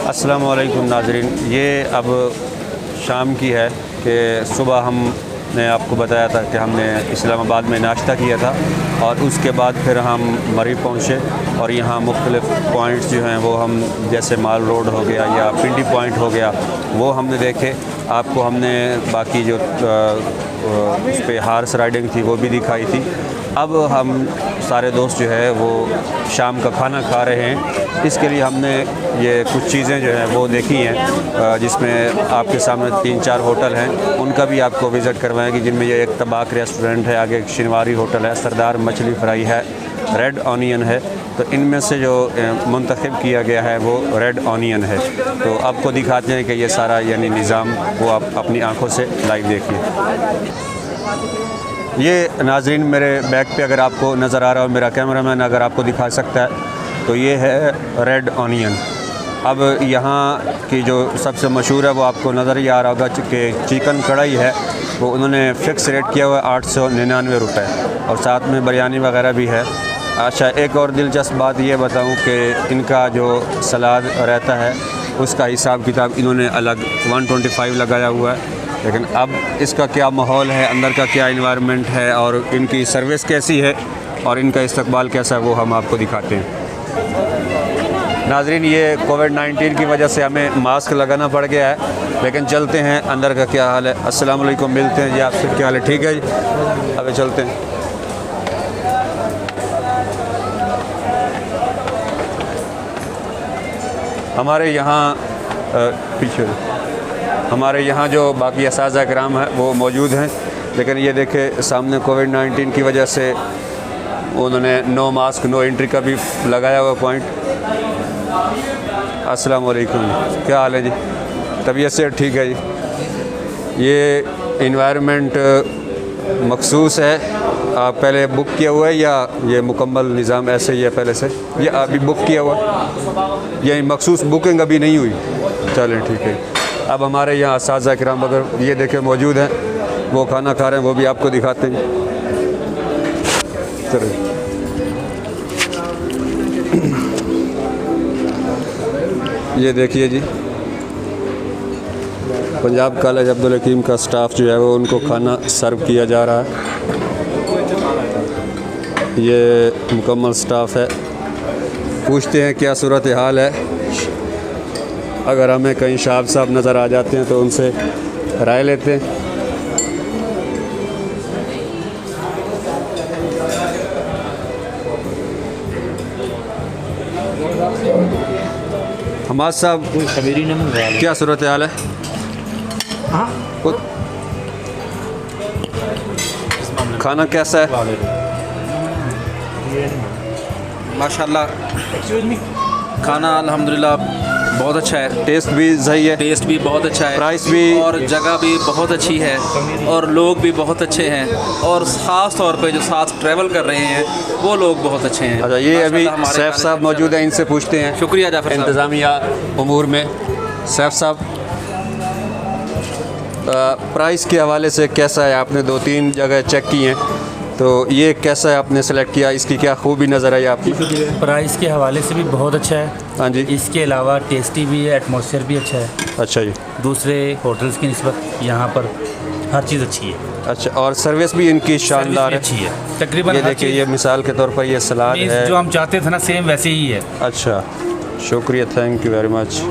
अस्सलामु अलैकुम नाज़रीन, ये अब शाम की है कि सुबह हमने आपको बताया था कि हमने इस्लामाबाद में नाश्ता किया था और उसके बाद फिर हम मरी पहुँचे और यहाँ मुख्तलिफ़ पॉइंट्स जो हैं वो हम जैसे माल रोड हो गया या पिंडी पॉइंट हो गया वो हमने देखे। आपको हमने बाकी जो उस पर हार्स राइडिंग थी वो भी दिखाई थी। अब हम सारे दोस्त जो है वो शाम का खाना खा रहे हैं। इसके लिए हमने ये कुछ चीज़ें जो हैं वो देखी हैं, जिसमें आपके सामने 3-4 होटल हैं, उनका भी आपको विज़िट करवाएंगे, जिनमें ये एक तबाक रेस्टोरेंट है, आगे एक शनिवारी होटल है, सरदार मछली फ्राई है, रेड ऑनियन है। तो इनमें से जो मुंतखब किया गया है वो रेड ऑनियन है। तो आपको दिखाते हैं कि ये सारा यानी निज़ाम वो आप अपनी आँखों से लाइव देखिए। ये नाज़रीन मेरे बैक पे अगर आपको नज़र आ रहा हो, मेरा कैमरामैन अगर आपको दिखा सकता है, तो ये है रेड ऑनियन। अब यहाँ की जो सबसे मशहूर है वो आपको नज़र ही आ रहा होगा कि चिकन कढ़ाई है, वो उन्होंने फ़िक्स रेट किया हुआ है 899 रुपये और साथ में बिरयानी वगैरह भी है। अच्छा, एक और दिलचस्प बात ये बताऊँ कि इनका जो सलाद रहता है उसका हिसाब किताब इन्होंने अलग 125 लगाया हुआ है। लेकिन अब इसका क्या माहौल है, अंदर का क्या इन्वायरमेंट है और इनकी सर्विस कैसी है और इनका इस्तकबाल कैसा है वो हम आपको दिखाते हैं। नाज़रीन, ये कोविड-19 की वजह से हमें मास्क लगाना पड़ गया है, लेकिन चलते हैं अंदर का क्या हाल है। अस्सलाम वालेकुम, मिलते हैं जी आपसे। क्या हाल है? ठीक है जी, अभी चलते हैं। हमारे यहाँ जो बाकी असाज़ा कराम है वो मौजूद हैं, लेकिन ये देखे सामने कोविड-19 की वजह से उन्होंने नो मास्क नो एंट्री का भी लगाया हुआ पॉइंट। अस्सलाम वालेकुम, क्या हाल है जी? तबीयत से ठीक है जी। ये इन्वायरमेंट मखसूस है, आप पहले बुक किया हुआ है या ये मुकम्मल निज़ाम ऐसे ही है पहले से? ये अभी बुक किया हुआ है, ये मखसूस बुकिंग अभी नहीं हुई? चलें ठीक है। अब हमारे यहाँ असाज़ा किराम अगर ये देखें मौजूद हैं, वो खाना खा रहे हैं, वो भी आपको दिखाते हैं। चलिए, ये देखिए जी, पंजाब कॉलेज अब्दुल हकीम का स्टाफ जो है वो उनको खाना सर्व किया जा रहा है। ये मुकम्मल स्टाफ है। पूछते हैं क्या सूरत हाल है, अगर हमें कहीं शाह साहब नज़र आ जाते हैं तो उनसे राय लेते हैं। हमाद साहब, क्या सूरत हाल है? खाना कैसा है? माशाल्लाह खाना अल्हम्दुलिल्लाह बहुत अच्छा है। टेस्ट भी सही है? टेस्ट भी बहुत अच्छा है, प्राइस भी, और जगह भी बहुत अच्छी है और लोग भी बहुत अच्छे हैं, और ख़ास तौर पे जो साथ ट्रैवल कर रहे हैं वो लोग बहुत अच्छे हैं। अच्छा, ये अभी सैफ साहब मौजूद हैं, इनसे पूछते हैं। शुक्रिया जाफर साहब। इंतज़ामिया उमूर में सैफ साहब, प्राइस के हवाले से कैसा है? आपने 2-3 जगह चेक की हैं, तो ये कैसा है आपने सेलेक्ट किया, इसकी क्या खूबी नज़र आई आपकी? प्राइस के हवाले से भी बहुत अच्छा है। हाँ जी। इसके अलावा टेस्टी भी है, एटमॉस्फेयर भी अच्छा है। अच्छा जी। दूसरे होटल्स की निस्बत यहाँ पर हर चीज़ अच्छी है। अच्छा, और सर्विस भी इनकी शानदार है? अच्छी है तकरीबन। ये देखिए, ये मिसाल के तौर पर ये सलाद है, जो हम चाहते थे ना सेम वैसे ही है। अच्छा, शुक्रिया, थैंक यू वेरी मच।